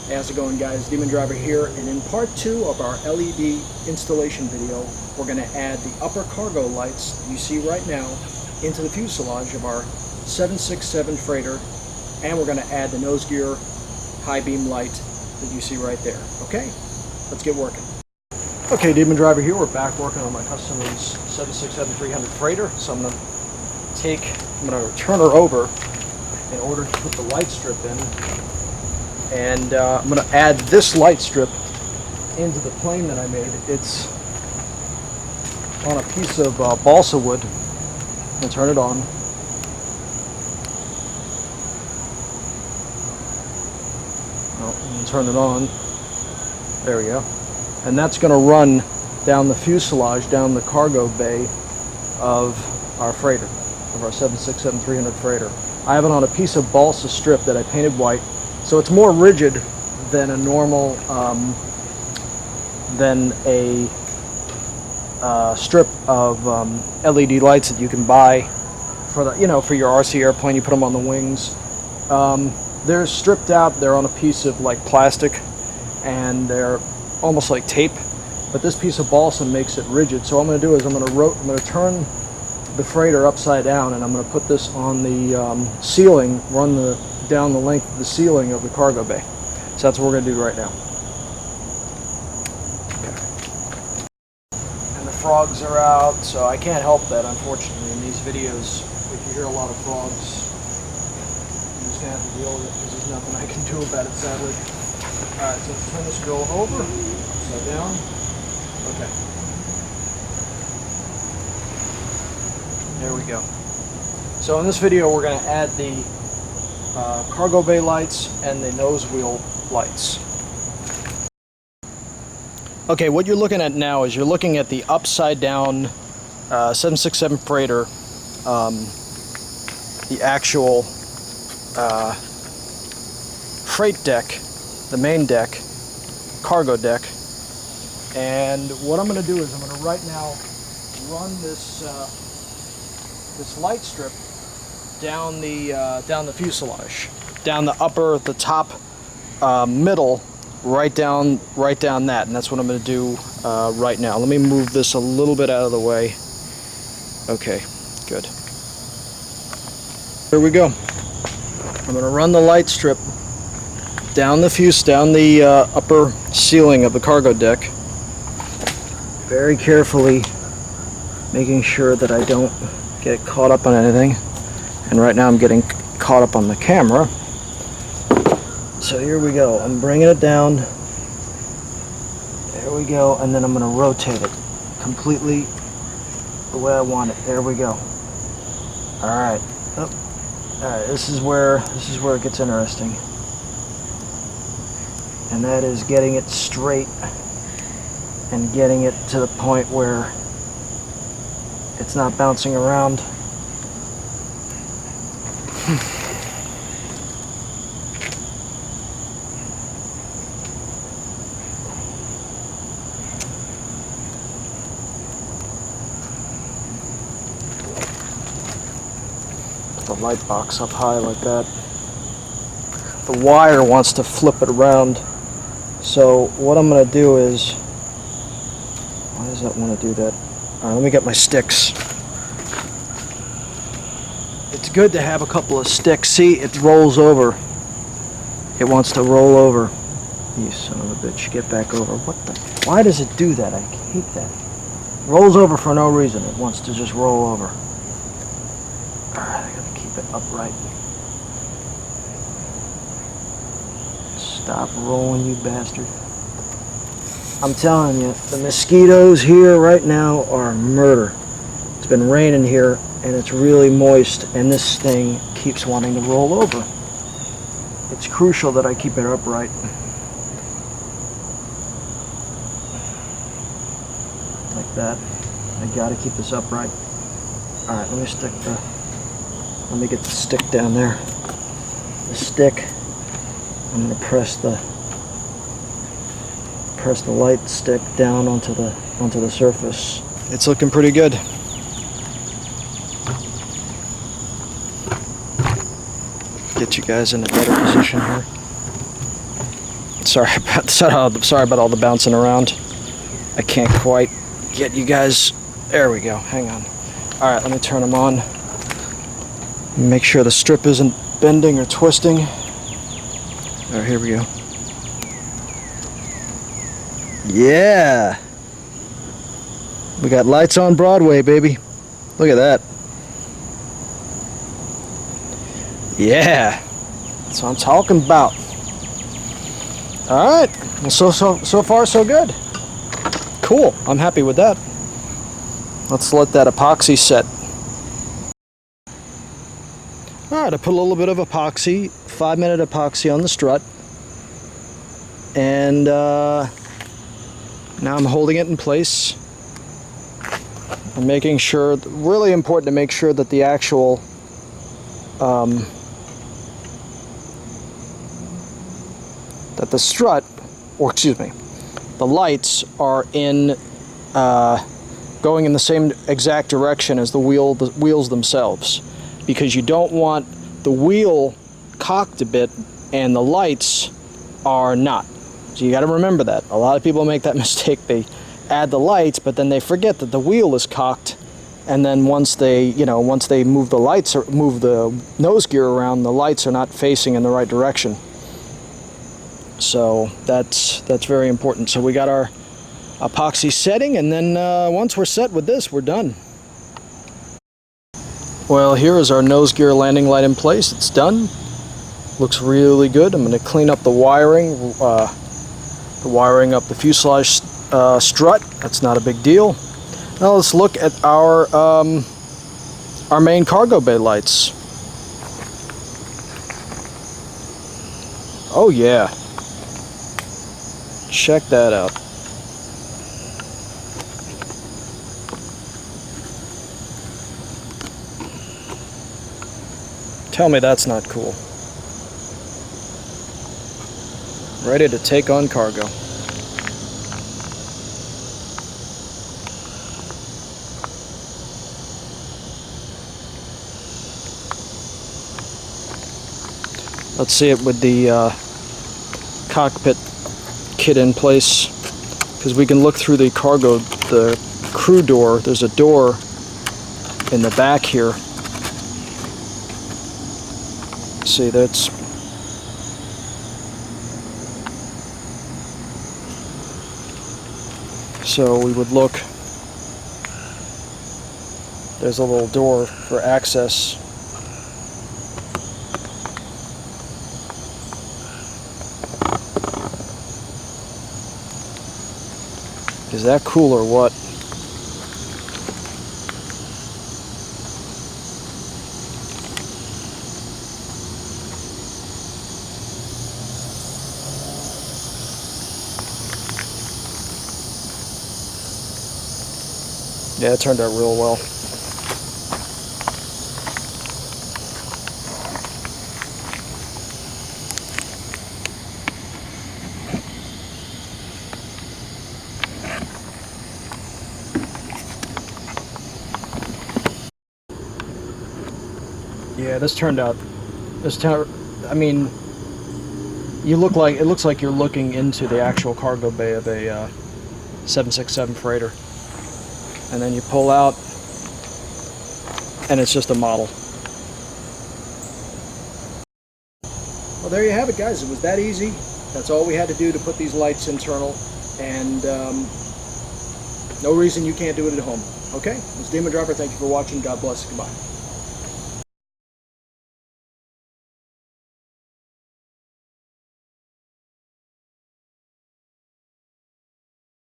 Hey, how's it going, guys? DemonDriver here, and in part 2 of our LED installation video, we're going to add the upper cargo lights that you see right now into the fuselage of our 767 freighter, and we're going to add the nose gear high beam light that you see right there. Okay, let's get working. Okay, DemonDriver here. We're back working on my customer's 767-300 freighter. So I'm going to turn her over in order to put the light strip in. And I'm going to add this light strip into the plane that I made. It's on a piece of balsa wood. I'm going to turn it on. Turn it on. There we go. And that's going to run down the fuselage, down the cargo bay of our freighter, of our 767-300 freighter. I have it on a piece of balsa strip that I painted white, so it's more rigid than a normal, than a strip of LED lights that you can buy for the, for your RC airplane. You put them on the wings. They're stripped out. They're on a piece of like plastic, and they're almost like tape. But this piece of balsa makes it rigid. So what I'm going to do is I'm going to turn the freighter upside down, and I'm going to put this on the ceiling, run down the length of the ceiling of the cargo bay. So that's what we're going to do right now. Okay. And the frogs are out, so I can't help that, unfortunately, in these videos. If you hear a lot of frogs, you're just going to have to deal with it, because there's nothing I can do about it, sadly. Alright, so let's turn this girl over, upside down. Okay. There we go. So in this video we're going to add the cargo bay lights and the nose wheel lights. Okay, what you're looking at now is you're looking at the upside down 767 freighter, the actual freight deck, the main deck, cargo deck. And what I'm going to do is I'm going to right now run this this light strip down the fuselage, down the top, middle, right down that, and that's what I'm going to do right now. Let me move this a little bit out of the way. Okay, good. Here we go. I'm going to run the light strip down the upper ceiling of the cargo deck, very carefully, making sure that I don't get caught up on anything. And right now I'm getting caught up on the camera. So here we go. I'm bringing it down. There we go. And then I'm going to rotate it completely the way I want it. There we go. All right. Oh. All right. This is where it gets interesting. And that is getting it straight and getting it to the point where it's not bouncing around. Put the light box up high like that. The wire wants to flip it around. So what I'm going to do is, why does that want to do that? All right, let me get my sticks. It's good to have a couple of sticks. See, it rolls over. It wants to roll over. You son of a bitch, get back over. What the? Why does it do that? I hate that. It rolls over for no reason. It wants to just roll over. All right, I gotta keep it upright. Stop rolling, you bastard. I'm telling you, the mosquitoes here right now are murder. It's been raining here, and it's really moist, and this thing keeps wanting to roll over. It's crucial that I keep it upright. Like that. I gotta keep this upright. Alright, let me get the stick down there. The stick, I'm gonna press the light stick down onto the surface. It's looking pretty good. Get you guys in a better position here. Sorry about all the bouncing around. I can't quite get you guys. There we go. Hang on. All right, let me turn them on. Make sure the strip isn't bending or twisting. All right, here we go. Yeah. We got lights on Broadway, baby. Look at that. Yeah. That's what I'm talking about. All right. Well, so far so good. Cool. I'm happy with that. Let's let that epoxy set. All right, I put a little bit of epoxy, 5-minute epoxy on the strut, and now I'm holding it in place. I'm making sure, really important to make sure that the actual that the strut, or excuse me, the lights are in going in the same exact direction as the wheels themselves, because you don't want the wheel cocked a bit and the lights are not. So you got to remember that. A lot of people make that mistake. They add the lights, but then they forget that the wheel is cocked, and then once they move the lights or move the nose gear around, the lights are not facing in the right direction. So that's very important. So we got our epoxy setting, and then once we're set with this, we're done. Well, here is our nose gear landing light in place. It's done. Looks really good. I'm going to clean up the wiring up the fuselage strut. That's not a big deal. Now let's look at our main cargo bay lights. Oh yeah. Check that out. Tell me that's not cool. Ready to take on cargo. Let's see it with the cockpit kit in place, because we can look through the crew door. There's a door in the back here. See, that's so we would look. There's a little door for access. Is that cool or what? Yeah, it turned out real well. Yeah, I mean, it looks like you're looking into the actual cargo bay of a 767 freighter. And then you pull out, and it's just a model. Well, there you have it, guys. It was that easy. That's all we had to do to put these lights internal, and no reason you can't do it at home. Okay? This is DemonDriver. Thank you for watching. God bless. Goodbye.